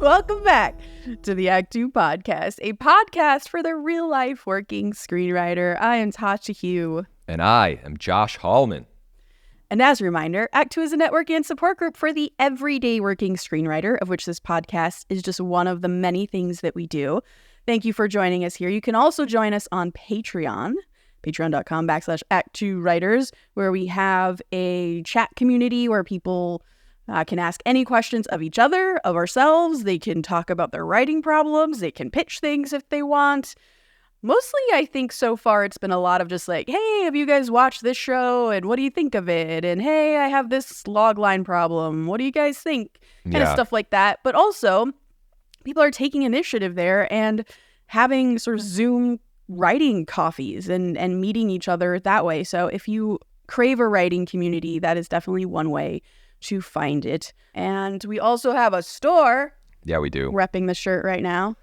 Welcome back to the Act Two podcast, a podcast for the real-life working screenwriter. I am Tasha Hugh. And I am Josh Hallman. And as a reminder, Act Two is a network and support group for the everyday working screenwriter, of which this podcast is just one of the many things that we do. Thank you for joining us here. You can also join us on Patreon, patreon.com/ActTwoWriters, where we have a chat community where people can ask any questions of each other, of ourselves. They can talk about their writing problems. They can pitch things if they want. Mostly, I think so far it's been a lot of just like, hey, have you guys watched this show? And what do you think of it? And hey, I have this log line problem. What do you guys think? Kind of stuff like that. But also, people are taking initiative there and having sort of Zoom writing coffees and meeting each other that way. So if you crave a writing community, that is definitely one way to find it. And we also have a store. Yeah, we do. Repping the shirt right now.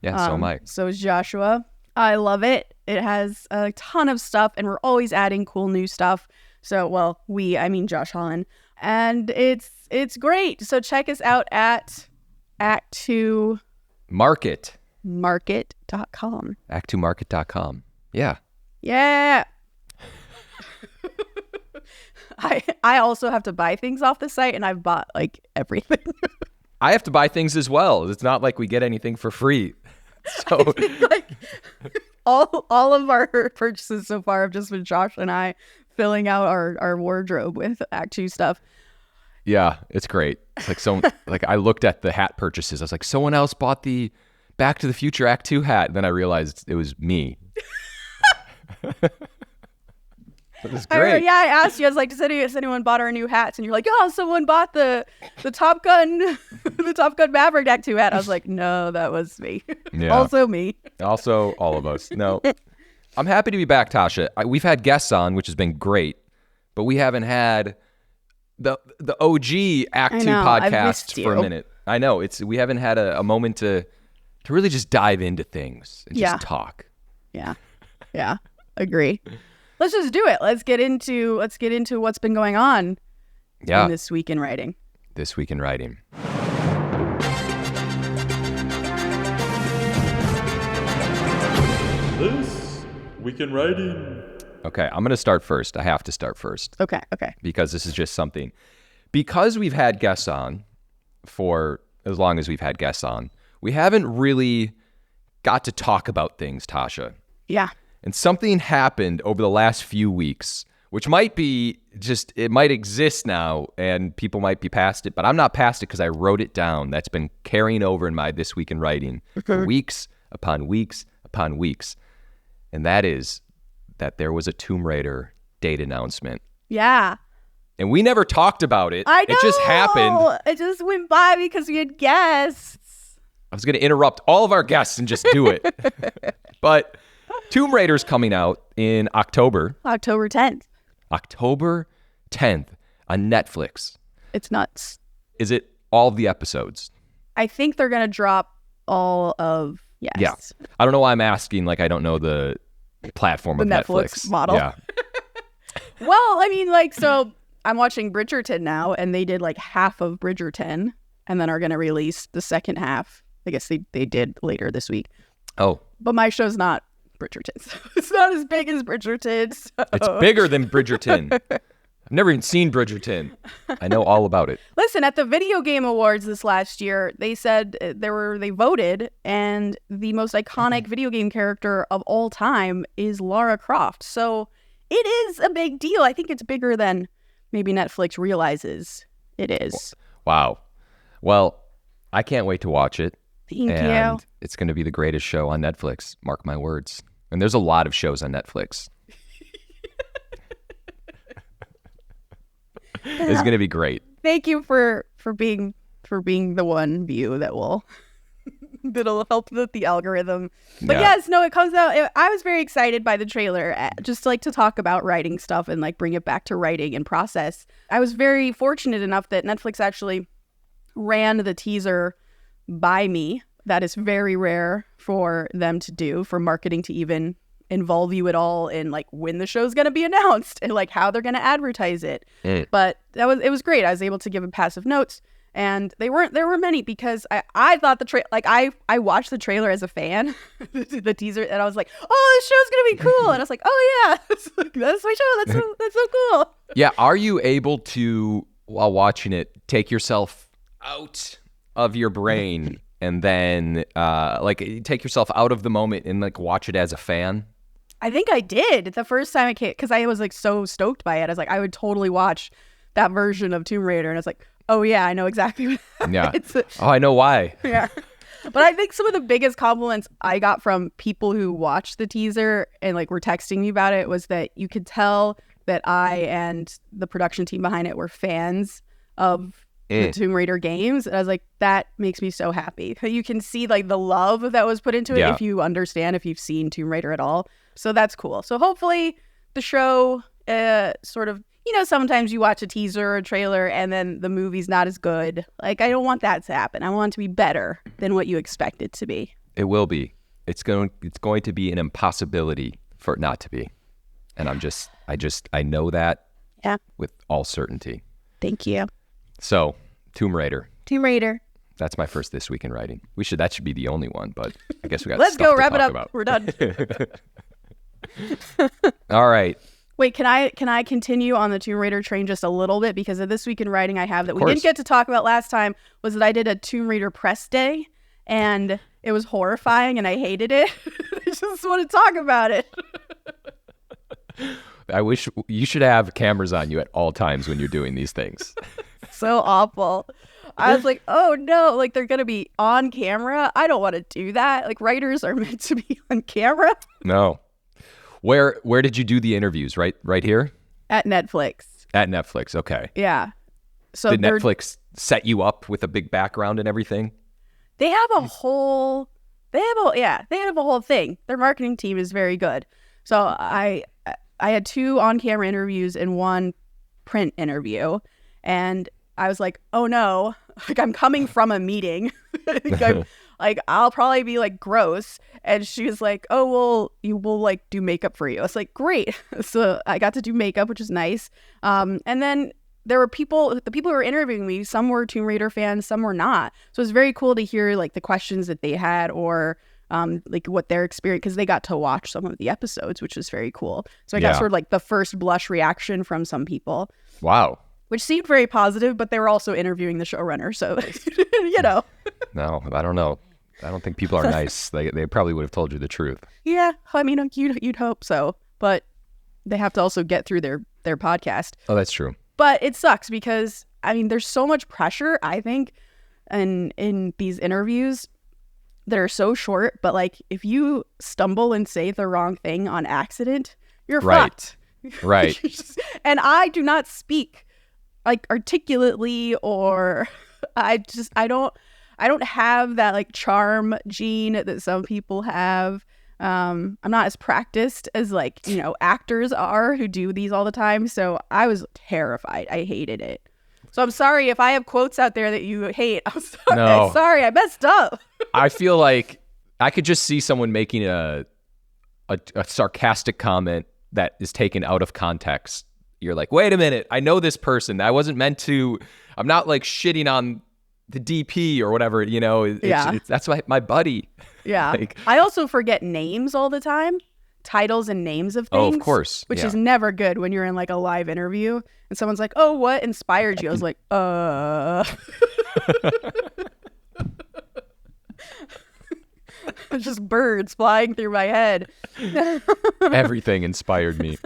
Yeah, so am I. So is Joshua. I love it. It has a ton of stuff, and we're always adding cool new stuff. So, well, I mean Josh Holland. And it's great. So check us out at ActTwo Market.com. ActTwoMarket.com. Yeah. Yeah. I also have to buy things off the site, and I've bought like everything. I have to buy things as well. It's not like we get anything for free. So I think, like, all of our purchases so far have just been Josh and I filling out our wardrobe with Act Two stuff. Yeah, it's great. It's like I looked at the hat purchases. I was like, someone else bought the Back to the Future Act 2 hat. And then I realized it was me. It was great. I asked you. I was like, has anyone bought our new hats? And you're like, oh, someone bought the Top Gun, the Top Gun Maverick Act 2 hat. I was like, no, that was me. Yeah. Also me. Also all of us. No, I'm happy to be back, Tasha. We've had guests on, which has been great, but we haven't had the OG Act 2 podcast for a minute. I know we haven't had a moment to really just dive into things and just talk. Yeah. Agree. Let's just do it. Let's get into what's been going on in this week in writing. This week in writing. This week in writing. Okay, I'm going to start first. I have to start first. Okay. Because this is just something. Because we've had guests on for as long as we've had guests on, we haven't really got to talk about things, Tasha. Yeah. And something happened over the last few weeks, which might be it might exist now and people might be past it, but I'm not past it because I wrote it down. That's been carrying over in my This Week in Writing for weeks upon weeks upon weeks. And that is that there was a Tomb Raider date announcement. Yeah. And we never talked about it. I know. It just happened. It just went by because we had guests. I was going to interrupt all of our guests and just do it. But Tomb Raider's coming out in October 10th. October 10th on Netflix. It's nuts. Is it all the episodes? I think they're going to drop all of, yes. Yeah. I don't know why I'm asking, like I don't know the platform of Netflix model. Yeah. Well, I mean, like, so I'm watching Bridgerton now, and they did like half of Bridgerton and then are going to release the second half. I guess they did later this week. Oh. But my show's not Bridgerton. So it's not as big as Bridgerton. So. It's bigger than Bridgerton. I've never even seen Bridgerton. I know all about it. Listen, at the Video Game Awards this last year, they said they voted, and the most iconic video game character of all time is Lara Croft. So it is a big deal. I think it's bigger than maybe Netflix realizes it is. Wow. Well, I can't wait to watch it. Thank and you. It's going to be the greatest show on Netflix. Mark my words. And there's a lot of shows on Netflix. It's going to be great. Thank you for being the one view that'll help with the algorithm. But yes, no, it comes out. I was very excited by the trailer, just like to talk about writing stuff and like bring it back to writing and process. I was very fortunate enough that Netflix actually ran the teaser by me. That is very rare for them to do, for marketing to even involve you at all in like when the show's going to be announced and like how they're going to advertise it. But it was great. I was able to give him passive notes And there were many because I thought I watched the trailer as a fan, the teaser, and I was like, oh, this show's gonna be cool. And I was like, oh yeah, that's my show. That's so cool. Yeah. Are you able to, while watching it, take yourself out of your brain and then take yourself out of the moment and like watch it as a fan? I think I did the first time it came because I was like so stoked by it. I was like, I would totally watch that version of Tomb Raider, and I was like, oh yeah, I know exactly what happens. Yeah. I know why. Yeah. But I think some of the biggest compliments I got from people who watched the teaser and like were texting me about it was that you could tell that I and the production team behind it were fans of the Tomb Raider games. And I was like, that makes me so happy. You can see like the love that was put into it if you understand, if you've seen Tomb Raider at all. So that's cool. So hopefully the show sort of, sometimes you watch a teaser or a trailer and then the movie's not as good. Like, I don't want that to happen. I want it to be better than what you expect it to be. It will be. It's going to be an impossibility for it not to be. And I know that with all certainty. Thank you. So, Tomb Raider. Tomb Raider. That's my first This Week in Writing. That should be the only one, but I guess we got Let's stuff go, to wrap it talk up. about. We're done. All right. Wait, can I continue on the Tomb Raider train just a little bit? Because of This Week in Writing I have that we didn't get to talk about last time was that I did a Tomb Raider press day, and it was horrifying, and I hated it. I just want to talk about it. I wish you should have cameras on you at all times when you're doing these things. So awful. I was like, oh no, like they're going to be on camera. I don't want to do that. Like writers are meant to be on camera. No. Where did you do the interviews? Right here? At Netflix. At Netflix. Okay. Yeah. So did Netflix set you up with a big background and everything? They have a whole thing. Their marketing team is very good. So I had 2 on-camera interviews and 1 print interview, and I was like, oh no, like I'm coming from a meeting. Like I'll probably be like gross. And she was like, oh, well, you will like do makeup for you. I was like, great. So I got to do makeup, which is nice. And then there were the people who were interviewing me, some were Tomb Raider fans, some were not. So it was very cool to hear like the questions that they had or like what their experience, because they got to watch some of the episodes, which was very cool. So I got sort of like the first blush reaction from some people. Wow. Which seemed very positive, but they were also interviewing the showrunner. So, No, I don't know. I don't think people are nice. They probably would have told you the truth. Yeah. I mean, you'd hope so. But they have to also get through their podcast. Oh, that's true. But it sucks because, I mean, there's so much pressure, I think, in these interviews that are so short. But, like, if you stumble and say the wrong thing on accident, you're fucked. Right. And I do not speak, like, articulately or I don't have that, like, charm gene that some people have. I'm not as practiced as, like, actors are who do these all the time. So I was terrified. I hated it. So I'm sorry if I have quotes out there that you hate. I'm sorry. No. Sorry, I messed up. I feel like I could just see someone making a sarcastic comment that is taken out of context. You're like, wait a minute. I know this person. I wasn't meant to. I'm not like shitting on the DP or whatever, that's my buddy. Yeah. Like, I also forget names all the time, titles and names of things. Oh, of course. Which is never good when you're in like a live interview and someone's like, oh, what inspired you? I was like, just birds flying through my head. Everything inspired me.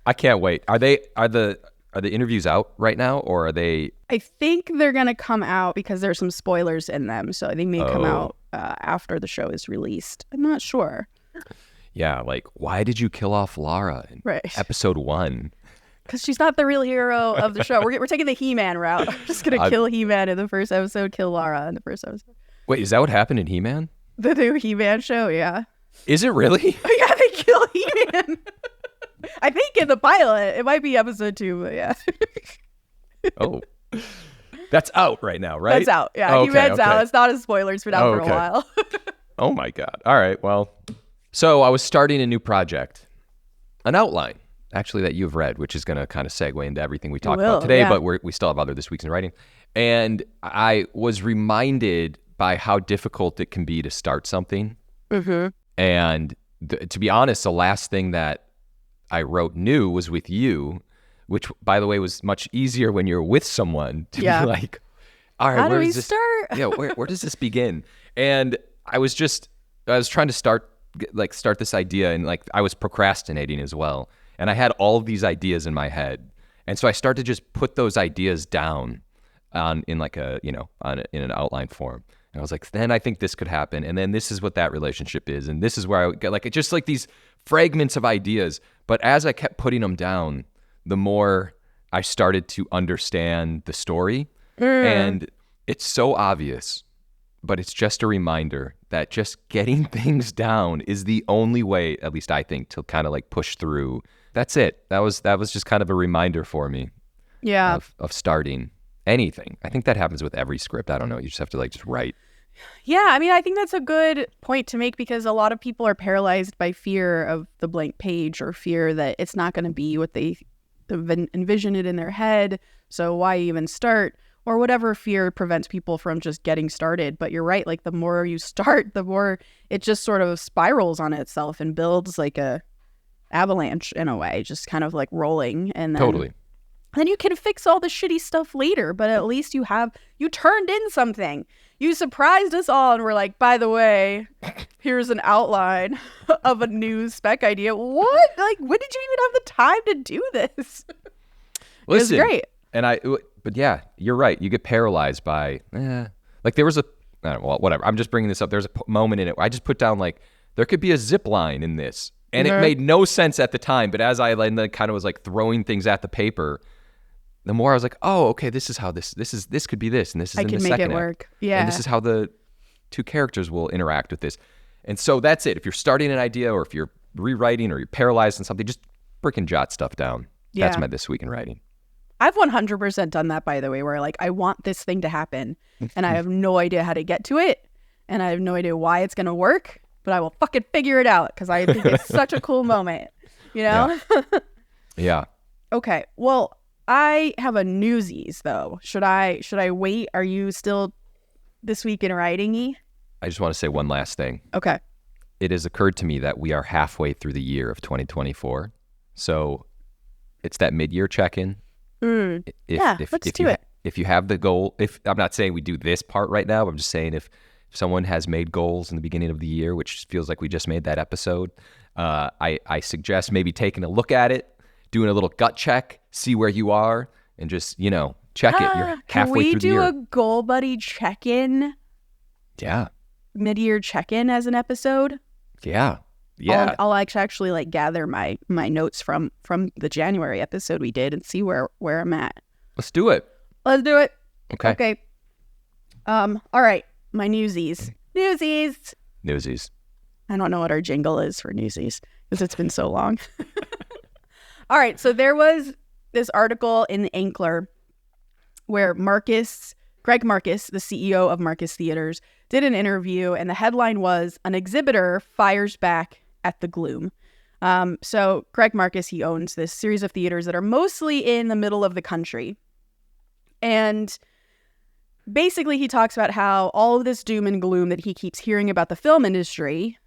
I can't wait. Are the interviews out right now, or are they? I think they're going to come out because there's some spoilers in them. So they may come out after the show is released. I'm not sure. Yeah, like, why did you kill off Lara in episode 1? Because she's not the real hero of the show. We're taking the He-Man route. I'm just going to kill He-Man in the first episode, kill Lara in the first episode. Wait, is that what happened in He-Man? The new He-Man show, yeah. Is it really? Yeah, they kill He-Man. I think in the pilot. It might be episode 2, but yeah. Oh. That's out right now, right? That's out, yeah. He-Man's out. It's not a spoiler. It's been out for a while. Oh my God. All right, well. So I was starting a new project. An outline. actually that you've read, which is going to kind of segue into everything we talked Will, about today, yeah. but we still have other This Weeks in Writing. And I was reminded by how difficult it can be to start something. Mm-hmm. And to be honest, the last thing that I wrote new was with you, which, by the way, was much easier when you're with someone to be like, all right, How do where we does this start? yeah, where does this begin? And I was trying to start this idea, and like I was procrastinating as well. And I had all of these ideas in my head. And so I started to just put those ideas down in an outline form. And I was like, then I think this could happen. And then this is what that relationship is. And this is where I would get like, just like these fragments of ideas. But as I kept putting them down, the more I started to understand the story. And it's so obvious, but it's just a reminder that just getting things down is the only way, at least I think, to kind of like push through. That's it. That was just kind of a reminder for me. Yeah. Of starting anything. I think that happens with every script. I don't know. You just have to like just write. Yeah, I mean, I think that's a good point to make because a lot of people are paralyzed by fear of the blank page or fear that it's not going to be what they envision it in their head. So why even start? Or whatever fear prevents people from just getting started. But you're right, like the more you start, the more it just sort of spirals on itself and builds like a avalanche in a way, just kind of like rolling. And then, Totally. Then you can fix all the shitty stuff later, but at least you turned in something. You surprised us all and were like, by the way, here's an outline of a new spec idea. What? Like, when did you even have the time to do this? Listen, it was great. But yeah, you're right. You get paralyzed by, like there was whatever. I'm just bringing this up. There's a moment in it where I just put down like, there could be a zip line in this. And it made no sense at the time. But as I kind of was like throwing things at the paper, the more I was like, oh, okay, this is how this could be this. And this is in the second act. I can make it work. Yeah. And this is how the two characters will interact with this. And so that's it. If you're starting an idea or if you're rewriting or you're paralyzed on something, just freaking jot stuff down. Yeah. That's my This Week in Writing. I've 100% done that, by the way, where like I want this thing to happen and I have no idea how to get to it and I have no idea why it's going to work, but I will fucking figure it out because I think it's such a cool moment, you know? Yeah. Okay. Well, I have a newsies though. Should I wait? Are you still This Week in Writing-y? I just want to say one last thing. Okay. It has occurred to me that we are halfway through the year of 2024. So it's that mid-year check-in. Let's do it. If you have the goal, I'm not saying we do this part right now, I'm just saying if someone has made goals in the beginning of the year, which feels like we just made that episode, I suggest maybe taking a look at it, doing a little gut check, see where you are, and just, check it. You're halfway through the year. Can we do a Goal Buddy check-in? Yeah. Mid-year check-in as an episode? Yeah. Yeah. I'll actually like gather my notes from the January episode we did and see where I'm at. Let's do it. Let's do it. Okay. All right. My newsies. Newsies. I don't know what our jingle is for newsies because it's been so long. All right. So there was this article in the Ankler where Greg Marcus, the CEO of Marcus Theaters, did an interview, and the headline was, "An exhibitor fires back at the gloom." So Greg Marcus, he owns this series of theaters that are mostly in the middle of the country. And basically he talks about how all of this doom and gloom that he keeps hearing about the film industry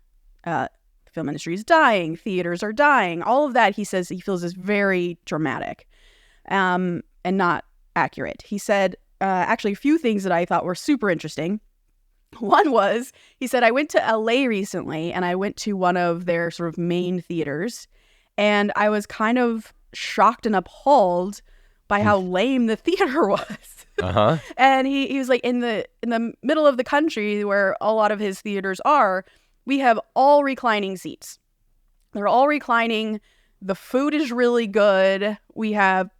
is dying, theaters are dying, all of that, he says he feels is very dramatic and not accurate. He said actually a few things that I thought were super interesting. One was, he said, I went to LA recently and I went to one of their sort of main theaters and I was kind of shocked and appalled by how lame the theater was. Uh-huh. And he was like, in the middle of the country where a lot of his theaters are, we have all reclining seats. They're all reclining. The food is really good. We have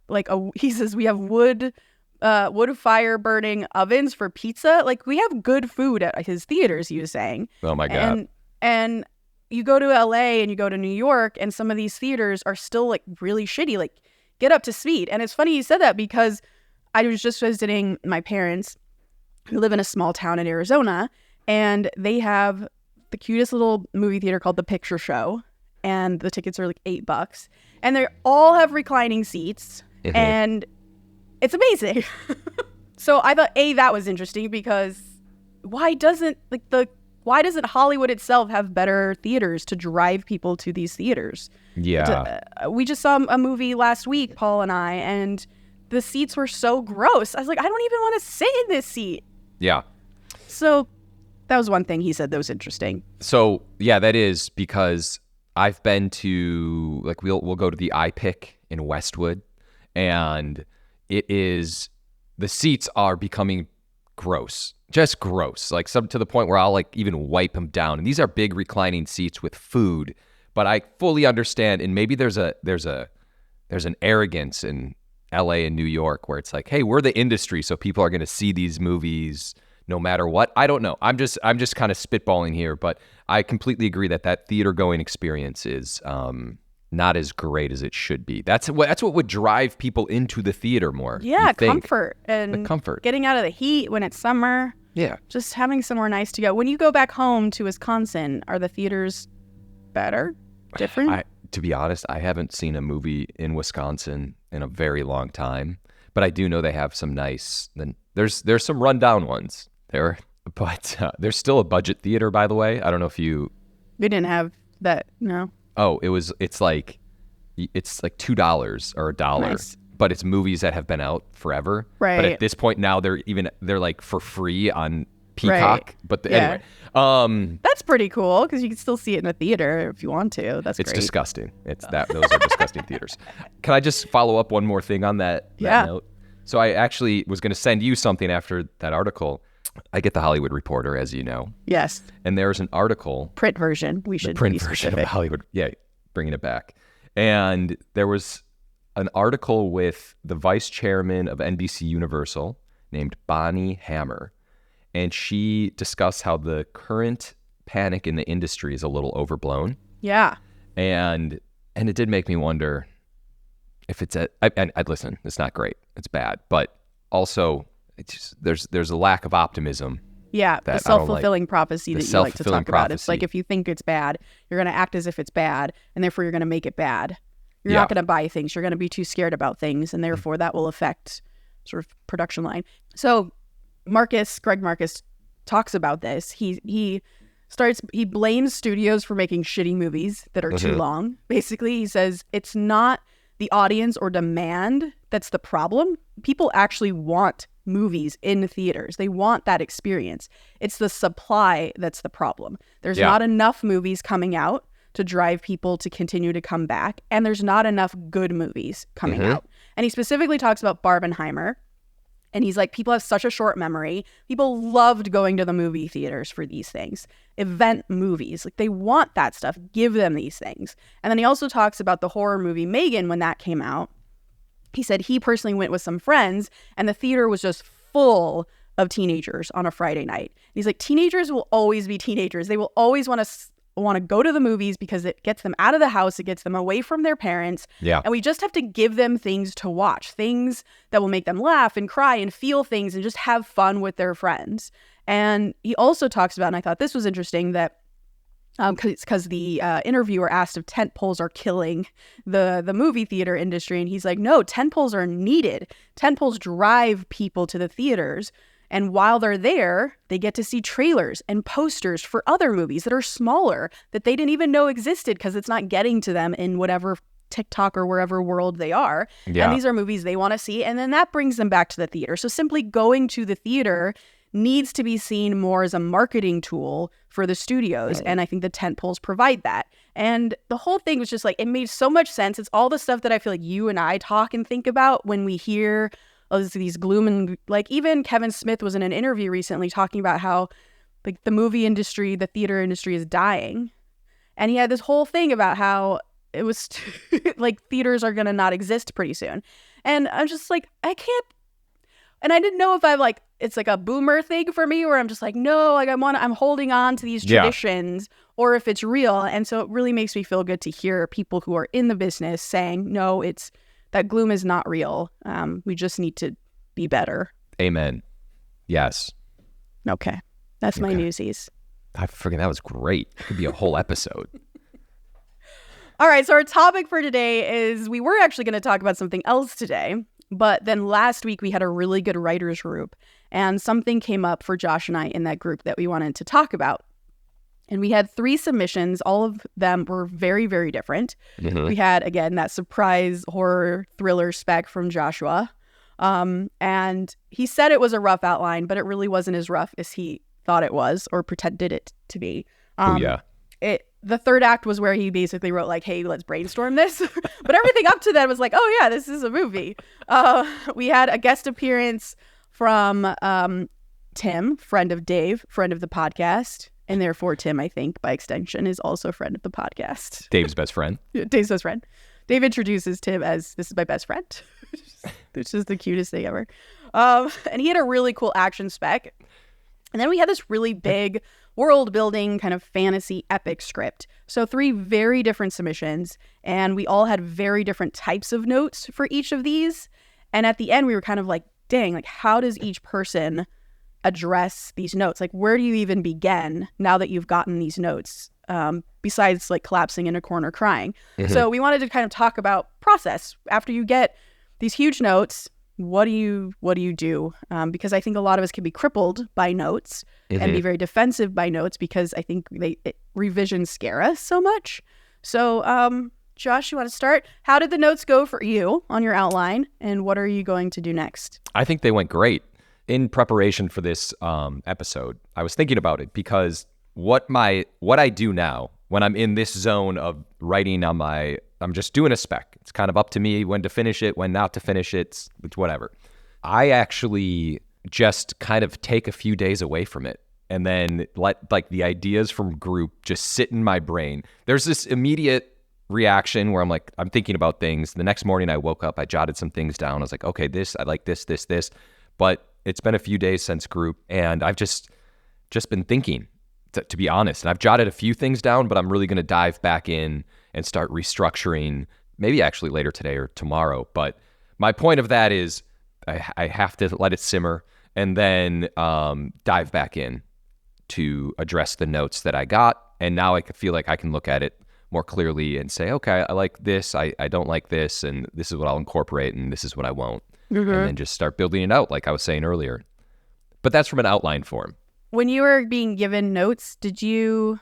he says we have wood fire burning ovens for pizza. Like, we have good food at his theaters, he was saying. Oh my God. And you go to LA and you go to New York and some of these theaters are still like really shitty. Like, get up to speed. And it's funny you said that because I was just visiting my parents who live in a small town in Arizona, and they have the cutest little movie theater called The Picture Show. and the tickets are like $8, and they all have reclining seats, and it's amazing. So I thought that was interesting because why doesn't Hollywood itself have better theaters to drive people to these theaters? Yeah. We just saw a movie last week, Paul and I, and the seats were so gross. I was like, I don't even want to sit in this seat. Yeah. So that was one thing he said that was interesting. So yeah, that is because I've been to, like, we'll go to the iPic in Westwood, and the seats are becoming gross, just gross, like some to the point where I'll like even wipe them down. And these are big reclining seats with food, but I fully understand. And maybe there's an arrogance in LA and New York where it's like, hey, we're the industry, so people are going to see these movies no matter what. I don't know. I'm just kind of spitballing here, but I completely agree that theater going experience is not as great as it should be. That's what would drive people into the theater more. Yeah, comfort and the comfort, getting out of the heat when it's summer. Yeah, just having somewhere nice to go. When you go back home to Wisconsin, are the theaters better, different? To be honest, I haven't seen a movie in Wisconsin in a very long time, but I do know they have some nice. Then there's some rundown ones there, but there's still a budget theater, by the way. I don't know if you. We didn't have that. No. Oh, it's like $2 or $1. Nice. But it's movies that have been out forever. Right. But at this point now they're like for free on Peacock. Right. But Yeah. anyway, that's pretty cool because you can still see it in a theater if you want to. That's it's great. disgusting. Those are disgusting theaters. Can I just follow up one more thing on that note? So I actually was going to send you something after that article. I get the Hollywood Reporter, as you know. Yes. And there's an article. Print version. We should the print be version specific. of Hollywood. Yeah, bringing it back. And there was an article with the vice chairman of NBC Universal named Bonnie Hammer. And she discussed how the current panic in the industry is a little overblown. Yeah. And it did make me wonder if it's I'd listen, it's not great. It's bad. But also it's just, there's a lack of optimism. Yeah, the self-fulfilling prophecy that you like to talk about. It's like if you think it's bad, you're going to act as if it's bad, and therefore you're going to make it bad. You're not going to buy things. You're going to be too scared about things, and therefore that will affect sort of production line. So Greg Marcus talks about this. He blames studios for making shitty movies that are too long. Basically, he says it's not the audience or demand that's the problem. People actually want movies in theaters. They want that experience. It's the supply that's the problem. There's not enough movies coming out to drive people to continue to come back, and there's not enough good movies coming out. And he specifically talks about Barbenheimer, and he's like, people have such a short memory. People loved going to the movie theaters for these things. Event movies, like they want that stuff. Give them these things. And then he also talks about the horror movie Megan when that came out. He said he personally went with some friends and the theater was just full of teenagers on a Friday night. And he's like, teenagers will always be teenagers. They will always want to go to the movies because it gets them out of the house. It gets them away from their parents. Yeah. And we just have to give them things to watch, things that will make them laugh and cry and feel things and just have fun with their friends. And he also talks about, and I thought this was interesting, that because the interviewer asked if tent poles are killing the movie theater industry. And he's like, no, tent poles are needed. Tent poles drive people to the theaters. And while they're there, they get to see trailers and posters for other movies that are smaller that they didn't even know existed because it's not getting to them in whatever TikTok or wherever world they are. Yeah. And these are movies they want to see. And then that brings them back to the theater. So simply going to the theater needs to be seen more as a marketing tool for the studios. And I think the tent poles provide that. And the whole thing was just like, it made so much sense. It's all the stuff that I feel like you and I talk and think about when we hear these gloom and like even Kevin Smith was in an interview recently talking about how like the movie industry, the theater industry is dying. And he had this whole thing about how it was like theaters are going to not exist pretty soon. And I'm just like, I can't. And I didn't know if it's like a boomer thing for me where I'm just like, no, like I'm holding on to these traditions or if it's real. And so it really makes me feel good to hear people who are in the business saying, no, that gloom is not real. We just need to be better. Amen. Yes. Okay. That's my newsies. I forget. That was great. It could be a whole episode. All right, so our topic for today is we were actually going to talk about something else today, but then last week we had a really good writers group, and something came up for Josh and I in that group that we wanted to talk about. And we had 3 submissions. All of them were very, very different. Mm-hmm. We had, again, that surprise horror thriller spec from Joshua. And he said it was a rough outline, but it really wasn't as rough as he thought it was or pretended it to be. The third act was where he basically wrote like, hey, let's brainstorm this. But everything up to that was like, oh yeah, this is a movie. We had a guest appearance from Tim, friend of Dave, friend of the podcast. And therefore, Tim, I think, by extension, is also a friend of the podcast. Dave's best friend. Dave's best friend. Dave introduces Tim as, this is my best friend. Which is the cutest thing ever. And he had a really cool action spec. And then we had this really big world building kind of fantasy epic script. So 3 very different submissions. And we all had very different types of notes for each of these. And at the end, we were kind of like, dang, like how does each person address these notes? Like, where do you even begin now that you've gotten these notes, besides like collapsing in a corner crying? Mm-hmm. So we wanted to kind of talk about process. After you get these huge notes, what do you do? Because I think a lot of us can be crippled by notes mm-hmm. and be very defensive by notes because I think revisions scare us so much. So Josh, you want to start? How did the notes go for you on your outline, and what are you going to do next? I think they went great. In preparation for this episode, I was thinking about it because what I do now when I'm in this zone of writing on I'm just doing a spec. It's kind of up to me when to finish it, when not to finish it, it's whatever. I actually just kind of take a few days away from it and then let like the ideas from group just sit in my brain. There's this immediate reaction where I'm thinking about things. The next morning I woke up, I jotted some things down. I was like, okay, I like this. But it's been a few days since group, and I've just been thinking, to be honest. And I've jotted a few things down, but I'm really going to dive back in and start restructuring, maybe actually later today or tomorrow. But my point of that is I have to let it simmer and then dive back in to address the notes that I got. And now I feel like I can look at it more clearly and say, okay, I like this, I don't like this, and this is what I'll incorporate, and this is what I won't. Mm-hmm. And then just start building it out like I was saying earlier. But that's from an outline form. When you were being given notes, did you,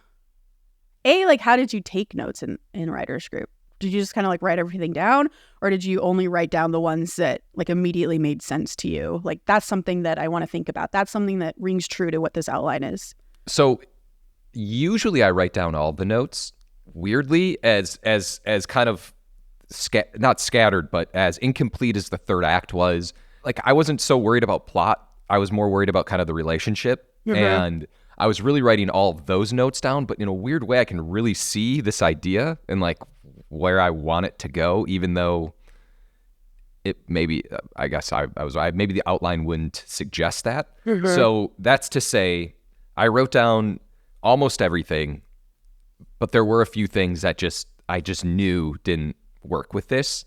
how did you take notes in writer's group? Did you just kind of like write everything down, or did you only write down the ones that like immediately made sense to you? Like, that's something that I want to think about. That's something that rings true to what this outline is. So usually I write down all the notes, weirdly, as kind of not scattered, but as incomplete as the third act was. Like, I wasn't so worried about plot. I was more worried about kind of the relationship. Mm-hmm. And I was really writing all of those notes down, but in a weird way, I can really see this idea and like where I want it to go, even though it maybe, I guess maybe the outline wouldn't suggest that. Mm-hmm. So that's to say, I wrote down almost everything, but there were a few things that I just knew didn't work with this,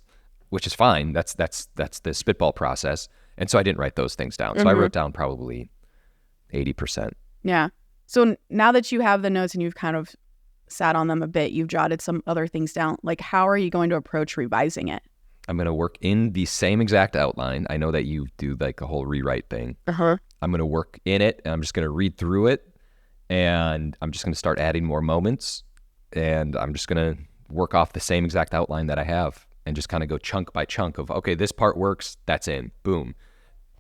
which is fine. That's the spitball process. And so I didn't write those things down. So I wrote down probably 80%. Yeah. So now that you have the notes and you've kind of sat on them a bit, you've jotted some other things down. Like, how are you going to approach revising it? I'm going to work in the same exact outline. I know that you do like a whole rewrite thing. Uh-huh. I'm going to work in it, and I'm just going to read through it, and I'm just going to start adding more moments, and I'm just going to work off the same exact outline that I have and just kind of go chunk by chunk of, okay, this part works, that's in, boom.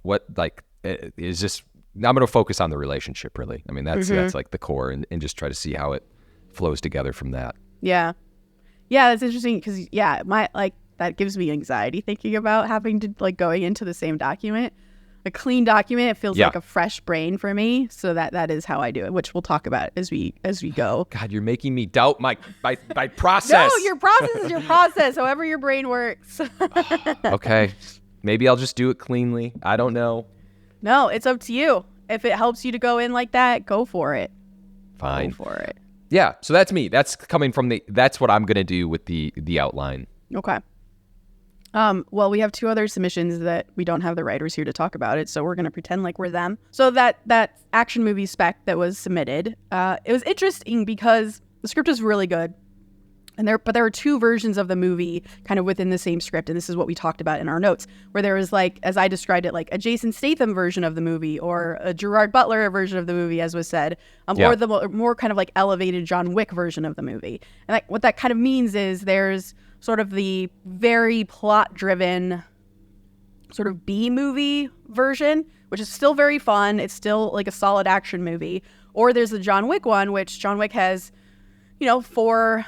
What like is just, now I'm going to focus on the relationship, really. I mean, that's like the core, and just try to see how it flows together from that. Yeah. Yeah, that's interesting because, that gives me anxiety thinking about having to, like, going into the same document. A clean document, it feels like a fresh brain for me. So that is how I do it, which we'll talk about as we go. God, you're making me doubt my process. No, your process is your process, however your brain works. Okay. Maybe I'll just do it cleanly. I don't know. No, it's up to you. If it helps you to go in like that, go for it. Fine. Go for it. Yeah, so that's me. That's coming from that's what I'm going to do with the outline. Okay. Well, we have 2 other submissions that we don't have the writers here to talk about it, so we're going to pretend like we're them. So that action movie spec that was submitted, it was interesting because the script was really good. But there are two versions of the movie kind of within the same script, and this is what we talked about in our notes, where there was like, as I described it, like a Jason Statham version of the movie or a Gerard Butler version of the movie, as was said, or the more kind of like elevated John Wick version of the movie. And like, what that kind of means is there's sort of the very plot-driven sort of B-movie version, which is still very fun. It's still like a solid action movie. Or there's the John Wick one, which John Wick has, 4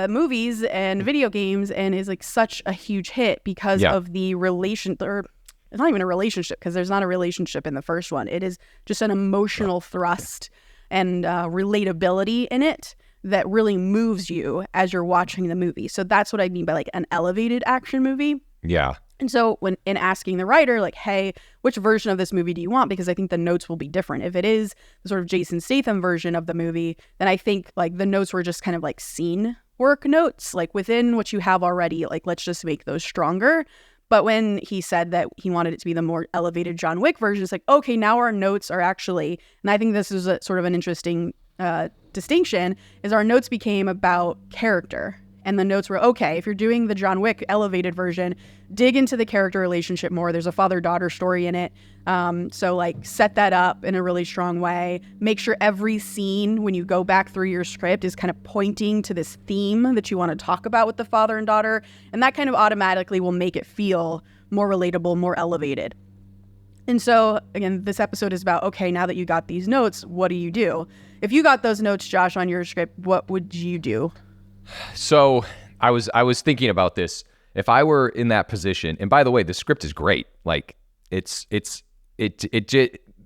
movies and video games and is like such a huge hit because of the relation, or it's not even a relationship because there's not a relationship in the first one. It is just an emotional thrust and relatability in it that really moves you as you're watching the movie. So that's what I mean by like an elevated action movie. Yeah. And so when in asking the writer, like, hey, which version of this movie do you want? Because I think the notes will be different. If it is the sort of Jason Statham version of the movie, then I think like the notes were just kind of like scene work notes, like within what you have already, like let's just make those stronger. But when he said that he wanted it to be the more elevated John Wick version, it's like, okay, now our notes are actually, and I think this is a sort of an interesting distinction, is our notes became about character. And the notes were, okay, if you're doing the John Wick elevated version, dig into the character relationship more. There's a father-daughter story in it. So like set that up in a really strong way. Make sure every scene when you go back through your script is kind of pointing to this theme that you want to talk about with the father and daughter. And that kind of automatically will make it feel more relatable, more elevated. And so, again, this episode is about, okay, now that you got these notes, what do you do? If you got those notes, Josh, on your script, what would you do? So I was thinking about this. If I were in that position, and by the way, the script is great. Like it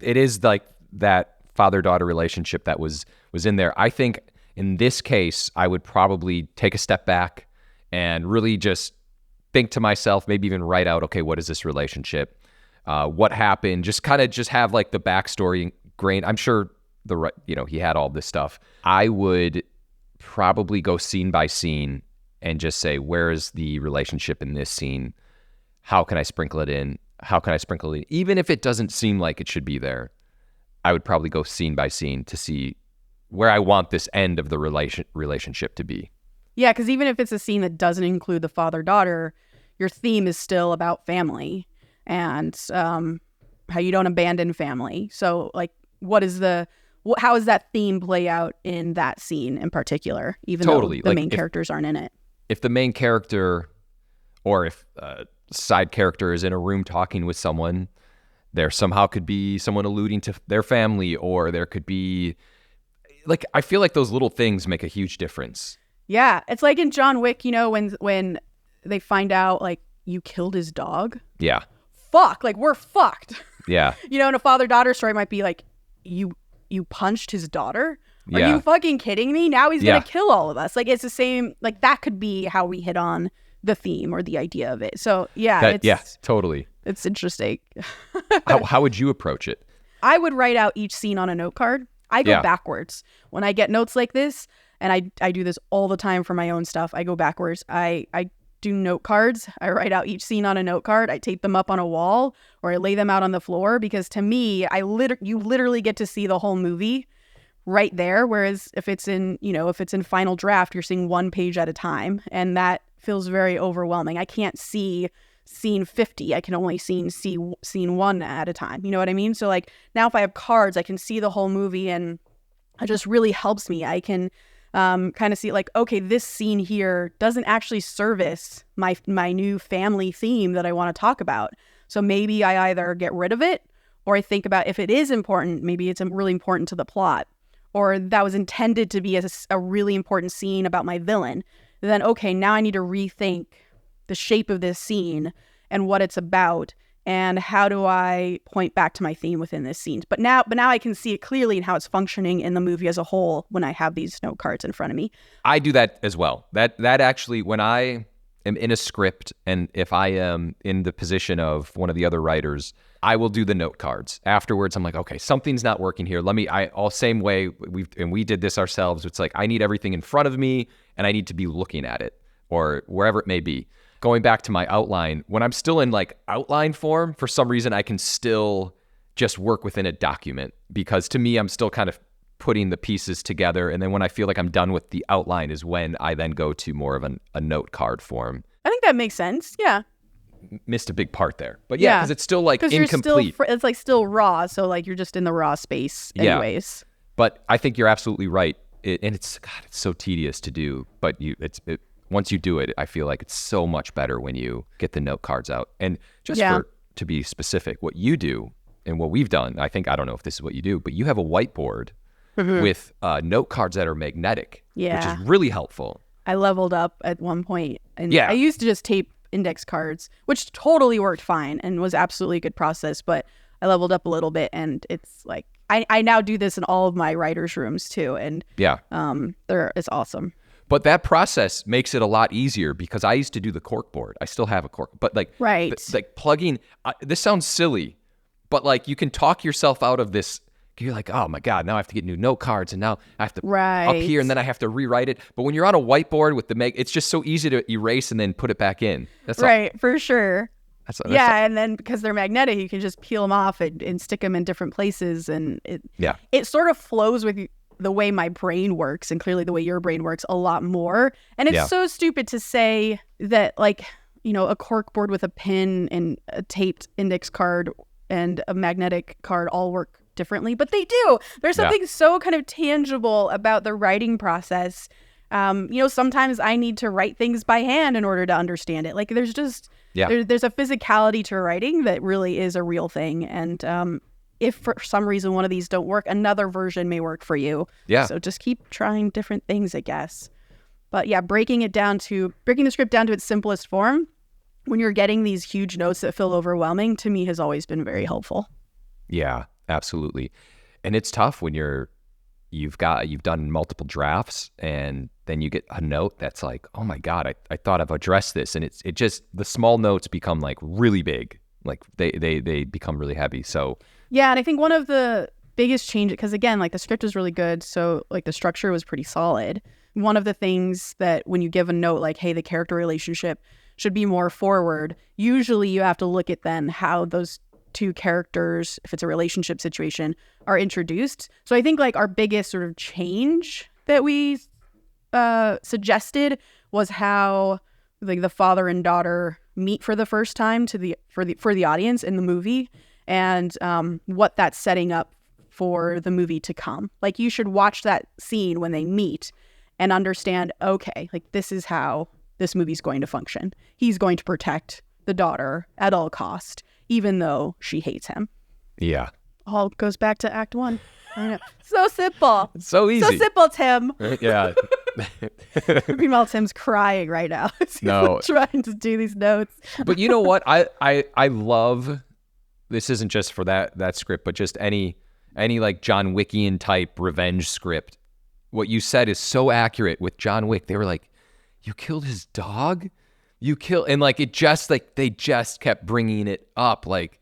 is like that father-daughter relationship that was in there. I think in this case, I would probably take a step back and really just think to myself, maybe even write out, okay, what is this relationship? What happened? Just have like the backstory grain. I'm sure he had all this stuff. I would probably go scene by scene and just say, where is the relationship in this scene? How can I sprinkle it in? Even if it doesn't seem like it should be there, I would probably go scene by scene to see where I want this end of the relationship to be. Yeah, because even if it's a scene that doesn't include the father-daughter, your theme is still about family and how you don't abandon family. So like, how does that theme play out in that scene in particular, even though the main characters aren't in it? If the main character or if a side character is in a room talking with someone, there somehow could be someone alluding to their family, or there could be, like, I feel like those little things make a huge difference. Yeah. It's like in John Wick, when they find out, like, you killed his dog. Yeah. Fuck. Like, we're fucked. Yeah. And a father-daughter story might be like, you punched his daughter? Are you fucking kidding me? Now he's going to kill all of us. Like, it's the same, like, that could be how we hit on the theme or the idea of it. So, totally. It's interesting. How would you approach it? I would write out each scene on a note card. I go backwards. When I get notes like this, and I do this all the time for my own stuff, I go backwards. I do note cards. I write out each scene on a note card. I tape them up on a wall or I lay them out on the floor, because to me, you literally get to see the whole movie right there. Whereas if it's in final draft, you're seeing one page at a time, and that feels very overwhelming. I can't see scene 50. I can only see scene 1 at a time. You know what I mean? So like now if I have cards, I can see the whole movie, and it just really helps me. I can kind of see like, okay, this scene here doesn't actually service my new family theme that I want to talk about. So maybe I either get rid of it, or I think about if it is important, maybe it's really important to the plot, or that was intended to be a really important scene about my villain. Then, okay, now I need to rethink the shape of this scene and what it's about, and how do I point back to my theme within this scene. But now I can see it clearly in how it's functioning in the movie as a whole when I have these note cards in front of me. I do that as well. That actually, when I am in a script, and if I am in the position of one of the other writers, I will do the note cards. Afterwards, I'm like, okay, something's not working here. Same way we did this ourselves. It's like, I need everything in front of me, and I need to be looking at it, or wherever it may be. Going back to my outline, when I'm still in like outline form, for some reason, I can still just work within a document, because to me, I'm still kind of putting the pieces together. And then when I feel like I'm done with the outline is when I then go to more of a note card form. I think that makes sense. Yeah. Missed a big part there. But yeah, because it's still like incomplete. It's like still raw. So like you're just in the raw space anyways. Yeah. But I think you're absolutely right. And it's so tedious to do. But once you do it, I feel like it's so much better when you get the note cards out. And just to be specific, what you do and what we've done, I don't know if this is what you do, but you have a whiteboard with note cards that are magnetic, which is really helpful. I leveled up at one point, and I used to just tape index cards, which totally worked fine and was absolutely a good process, but I leveled up a little bit, and it's like I now do this in all of my writers' rooms too, and it's awesome. But that process makes it a lot easier because I used to do the cork board. I still have a cork, but like plugging. This sounds silly, but like you can talk yourself out of this. You're like, oh my God, now I have to get new note cards, and now I have to up here, and then I have to rewrite it. But when you're on a whiteboard with it's just so easy to erase and then put it back in. That's right, for sure. And then because they're magnetic, you can just peel them off and stick them in different places, and it sort of flows with the way my brain works, and clearly the way your brain works a lot more. And it's so stupid to say that, like, you know, a cork board with a pin and a taped index card and a magnetic card all work differently, but they do. There's something so kind of tangible about the writing process. You know, sometimes I need to write things by hand in order to understand it. Like there's just there's a physicality to writing that really is a real thing. And if for some reason one of these don't work, another version may work for you. Yeah. So just keep trying different things, I guess. But yeah, breaking the script down to its simplest form when you're getting these huge notes that feel overwhelming, to me has always been very helpful. Yeah. Absolutely. And it's tough when you've done multiple drafts and then you get a note that's like, oh my God, I thought I've addressed this. And it just, the small notes become like really big. Like they become really heavy. So yeah. And I think one of the biggest changes, because again, like the script is really good. So like the structure was pretty solid. One of the things that when you give a note, like, hey, the character relationship should be more forward, usually you have to look at then how those two characters, if it's a relationship situation, are introduced. So I think like our biggest sort of change that we suggested was how like the father and daughter meet for the first time for the audience in the movie, and what that's setting up for the movie to come. Like you should watch that scene when they meet and understand, okay, like this is how this movie's going to function. He's going to protect the daughter at all cost, even though she hates him. Yeah. All goes back to Act 1. I know. So simple. It's so easy. So simple, Tim. Yeah. Meanwhile, Tim's crying right now. No. Trying to do these notes. But you know what? I love, this isn't just for that script, but just any like John Wickian type revenge script. What you said is so accurate with John Wick. They were like, you killed his dog? And like it just like they just kept bringing it up like,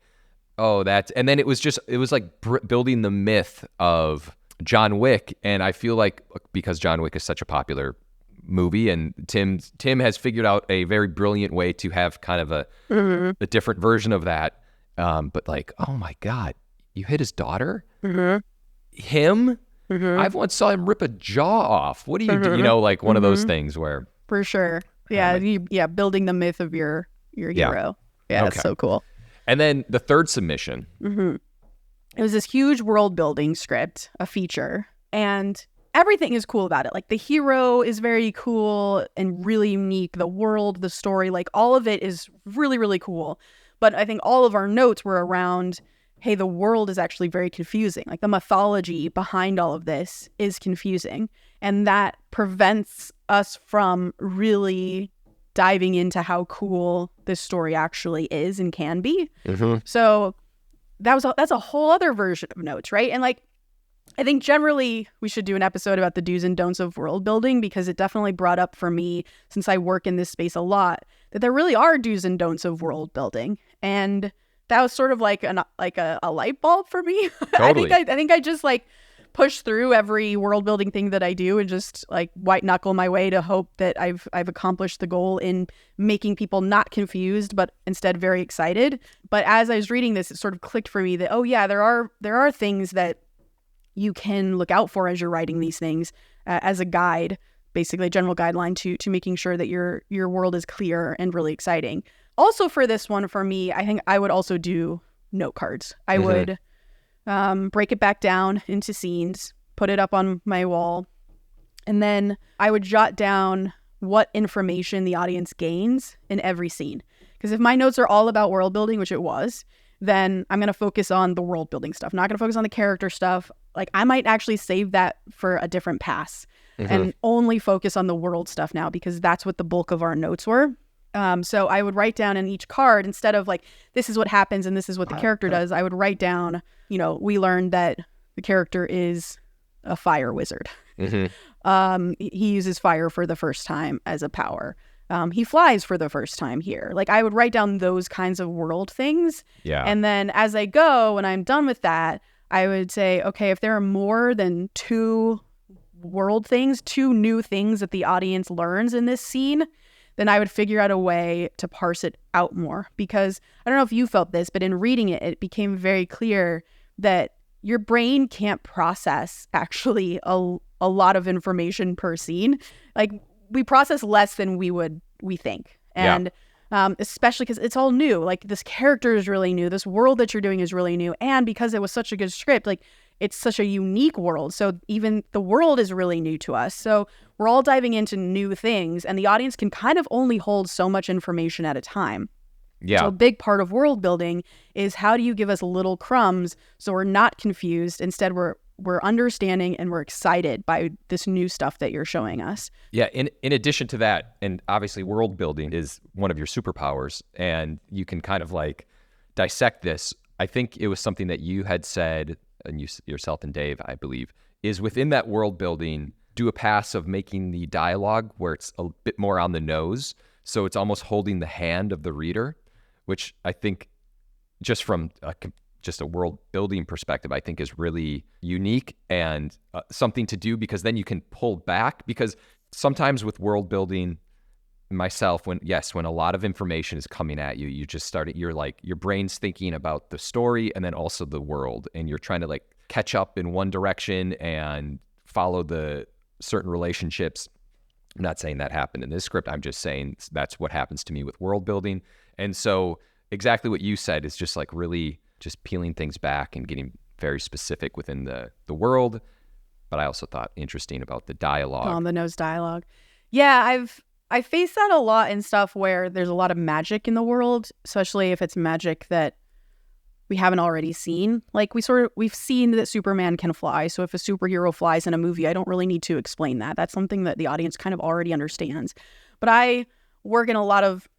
oh, and then it was like building the myth of John Wick. And I feel like because John Wick is such a popular movie, and Tim has figured out a very brilliant way to have kind of a different version of that. But like, oh my God, you hit his daughter? Him? I've once saw him rip a jaw off. What do you do? You know, like one of those things where. For sure. Yeah, building the myth of your hero. Yeah, That's so cool. And then the third submission. It was this huge world building script, a feature, and everything is cool about it. Like the hero is very cool and really unique. The world, the story, like all of it is really, really cool. But I think all of our notes were around, hey, the world is actually very confusing. Like the mythology behind all of this is confusing. And that prevents us from really diving into how cool this story actually is and can be. So that's a whole other version of notes, right? And like, I think generally we should do an episode about the do's and don'ts of world building, because it definitely brought up for me, since I work in this space a lot, that there really are do's and don'ts of world building. And that was sort of like a light bulb for me. Totally. I think I just like push through every world building thing that I do and just like white knuckle my way to hope that I've accomplished the goal in making people not confused, but instead very excited. But as I was reading this, it sort of clicked for me that, oh yeah, there are things that you can look out for as you're writing these things as a guide, basically a general guideline to making sure that your world is clear and really exciting. Also for this one, for me, I think I would also do note cards. I would break it back down into scenes, put it up on my wall, and then I would jot down what information the audience gains in every scene. Because if my notes are all about world building, which it was, then I'm going to focus on the world building stuff. Not going to focus on the character stuff. Like, I might actually save that for a different pass and only focus on the world stuff now, because that's what the bulk of our notes were. So I would write down in each card, instead of like, this is what happens and this is what the character does, I would write down, we learned that the character is a fire wizard. He uses fire for the first time as a power. He flies for the first time here. Like, I would write down those kinds of world things. Yeah. And then as I go, when I'm done with that, I would say, okay, if there are more than 2 world things, 2 new things that the audience learns in this scene, then I would figure out a way to parse it out more. Because I don't know if you felt this, but in reading it, it became very clear that your brain can't process actually a lot of information per scene. Like, we process less than we think. And especially because it's all new. Like, this character is really new. This world that you're doing is really new. And because it was such a good script, like, it's such a unique world. So even the world is really new to us. So we're all diving into new things, and the audience can kind of only hold so much information at a time. Yeah. So a big part of world building is, how do you give us little crumbs so we're not confused? Instead, we're understanding and we're excited by this new stuff that you're showing us. Yeah. In addition to that, and obviously world building is one of your superpowers, and you can kind of like dissect this. I think it was something that you had said, and yourself and Dave, I believe, is within that world building, do a pass of making the dialogue where it's a bit more on the nose. So it's almost holding the hand of the reader, which I think, just from just a world building perspective, I think is really unique and something to do, because then you can pull back. Because sometimes with world building, myself, when a lot of information is coming at you, you're like, your brain's thinking about the story and then also the world, and you're trying to like catch up in one direction and follow the certain relationships. I'm not saying that happened in this script. I'm just saying that's what happens to me with world building. And so exactly what you said is just like really just peeling things back and getting very specific within the world. But I also thought interesting about the dialogue. On the nose dialogue. Yeah, I face that a lot in stuff where there's a lot of magic in the world, especially if it's magic that we haven't already seen. Like, we've seen that Superman can fly. So if a superhero flies in a movie, I don't really need to explain that. That's something that the audience kind of already understands. But I work in a lot of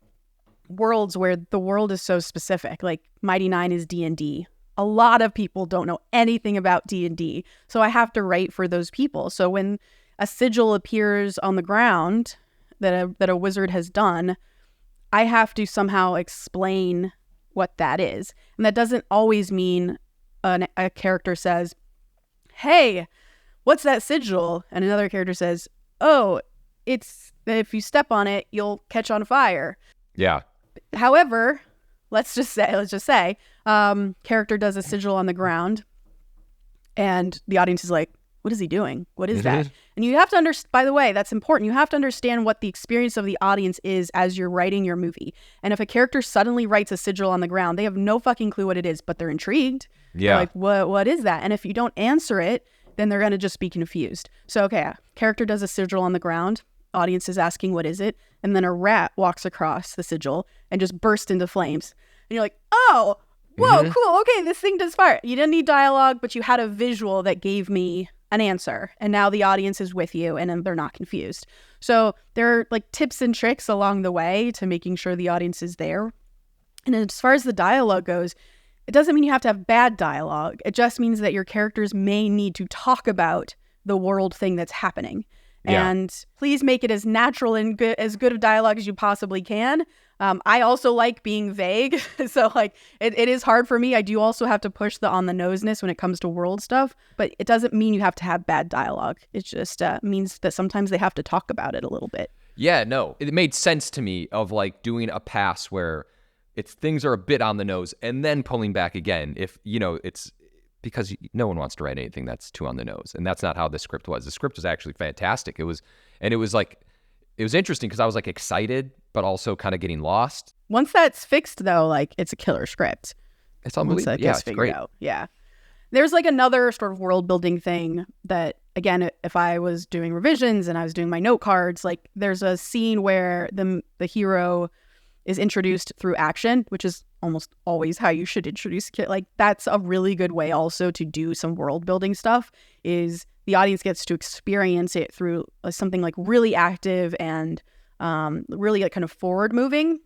worlds where the world is so specific. Like, Mighty Nine is D&D. A lot of people don't know anything about D&D. So I have to write for those people. So when a sigil appears on the ground that a wizard has done, I have to somehow explain what that is. And that doesn't always mean a character says, hey, what's that sigil? And another character says, oh, it's, if you step on it, you'll catch on fire. Yeah. However, let's just say, character does a sigil on the ground, and the audience is like, what is he doing? What is that? And you have to by the way, that's important. You have to understand what the experience of the audience is as you're writing your movie. And if a character suddenly writes a sigil on the ground, they have no fucking clue what it is, but they're intrigued. Yeah. They're like, what is that? And if you don't answer it, then they're going to just be confused. So, okay, character does a sigil on the ground. Audience is asking, what is it? And then a rat walks across the sigil and just bursts into flames. And you're like, oh, whoa, cool. Okay, this thing does fire. You didn't need dialogue, but you had a visual that gave me an answer. And now the audience is with you and they're not confused. So there are like tips and tricks along the way to making sure the audience is there. And as far as the dialogue goes, it doesn't mean you have to have bad dialogue. It just means that your characters may need to talk about the world thing that's happening. Yeah. And please make it as natural and as good of dialogue as you possibly can. I also like being vague. So like it is hard for me. I do also have to push the on the noseness when it comes to world stuff, but it doesn't mean you have to have bad dialogue. It just means that sometimes they have to talk about it a little bit. Yeah, no, it made sense to me of like doing a pass where things are a bit on the nose and then pulling back again. If, it's because no one wants to write anything that's too on the nose. And that's not how the script was. The script was actually fantastic. It was interesting because I was like excited, but also kind of getting lost. Once that's fixed, though, like it's a killer script. It's unbelievable. Yeah, it's great. Out. Yeah. There's like another sort of world building thing that, again, if I was doing revisions and I was doing my note cards, like there's a scene where the hero is introduced through action, which is almost always how you should introduce a kid. Like that's a really good way also to do some world building stuff, is the audience gets to experience it through something like really active and really like kind of forward moving,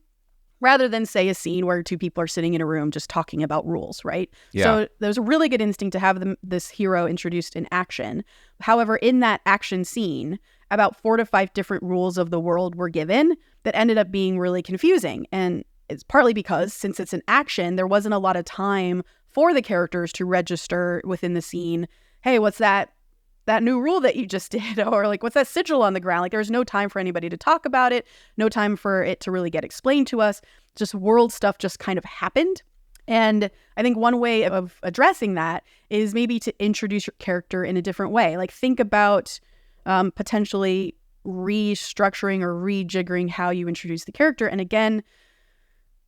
rather than say a scene where two people are sitting in a room just talking about rules, right? Yeah. So there's a really good instinct to have this hero introduced in action. However, in that action scene, about 4 to 5 different rules of the world were given that ended up being really confusing. And it's partly because since it's an action, there wasn't a lot of time for the characters to register within the scene. Hey, what's that new rule that you just did? Or like, what's that sigil on the ground? Like there was no time for anybody to talk about it, no time for it to really get explained to us. Just world stuff just kind of happened. And I think one way of addressing that is maybe to introduce your character in a different way. Like think about potentially restructuring or rejiggering how you introduce the character. And again,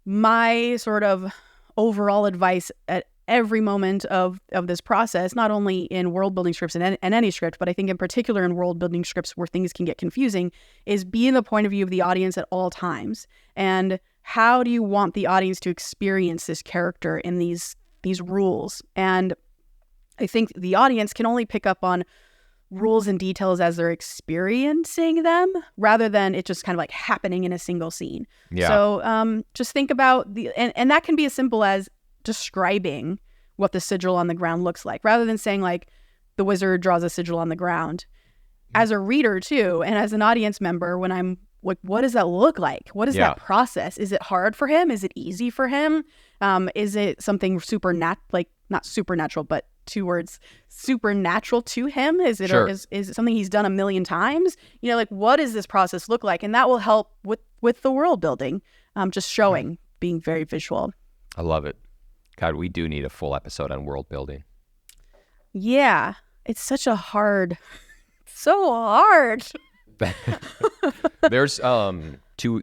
my sort of overall advice at every moment of this process, not only in world building scripts and any script, but I think in particular in world building scripts where things can get confusing, is be in the point of view of the audience at all times. And how do you want the audience to experience this character in these rules? And I think the audience can only pick up on rules and details as they're experiencing them, rather than it just kind of like happening in a single scene. Yeah. So just think about and that can be as simple as describing what the sigil on the ground looks like, rather than saying like the wizard draws a sigil on the ground. As a reader too, and as an audience member, when I'm like, what does that look like? What is that process? Is it hard for him? Is it easy for him? Is it something not supernatural, but 2 words, supernatural to him? Is it Sure. Is it something he's done a million times? You know, like what does this process look like? And that will help with the world building. Just showing, being very visual. I love it. God, we do need a full episode on world building. Yeah, it's such a hard, so hard. There's two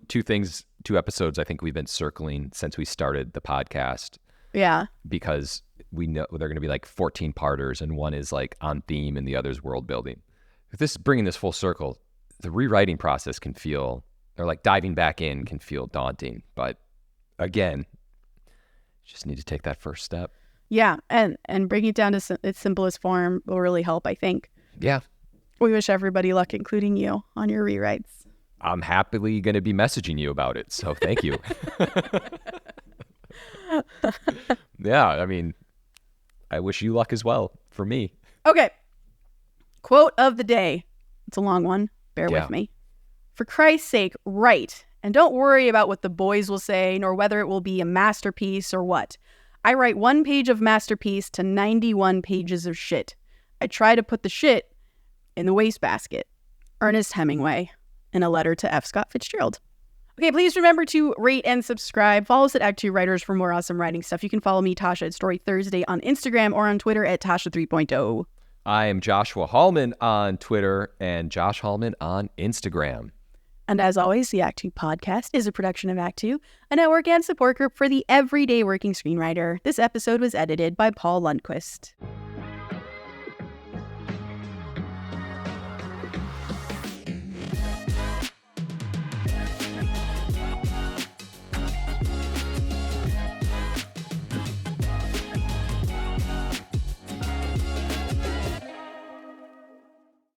episodes I think we've been circling since we started the podcast. Yeah. Because we know they're going to be like 14 parters, and one is like on theme and the other's world building. If this is bringing this full circle, the rewriting process can feel, or like diving back in can feel daunting. But again, just need to take that first step. Yeah, and bringing it down to its simplest form will really help, I think. Yeah. We wish everybody luck, including you, on your rewrites. I'm happily going to be messaging you about it, so thank you. Yeah, I mean, I wish you luck as well for me. Okay. Quote of the day. It's a long one. Bear with me. For Christ's sake, write. And don't worry about what the boys will say, nor whether it will be a masterpiece or what. I write 1 page of masterpiece to 91 pages of shit. I try to put the shit in the wastebasket. Ernest Hemingway, in a letter to F. Scott Fitzgerald. Okay, please remember to rate and subscribe. Follow us at ActTwoWriters for more awesome writing stuff. You can follow me, Tasha, at Story Thursday on Instagram, or on Twitter at Tasha 3.0. I am Joshua Hallman on Twitter and Josh Hallman on Instagram. And as always, the Act 2 podcast is a production of Act 2, a network and support group for the everyday working screenwriter. This episode was edited by Paul Lundquist.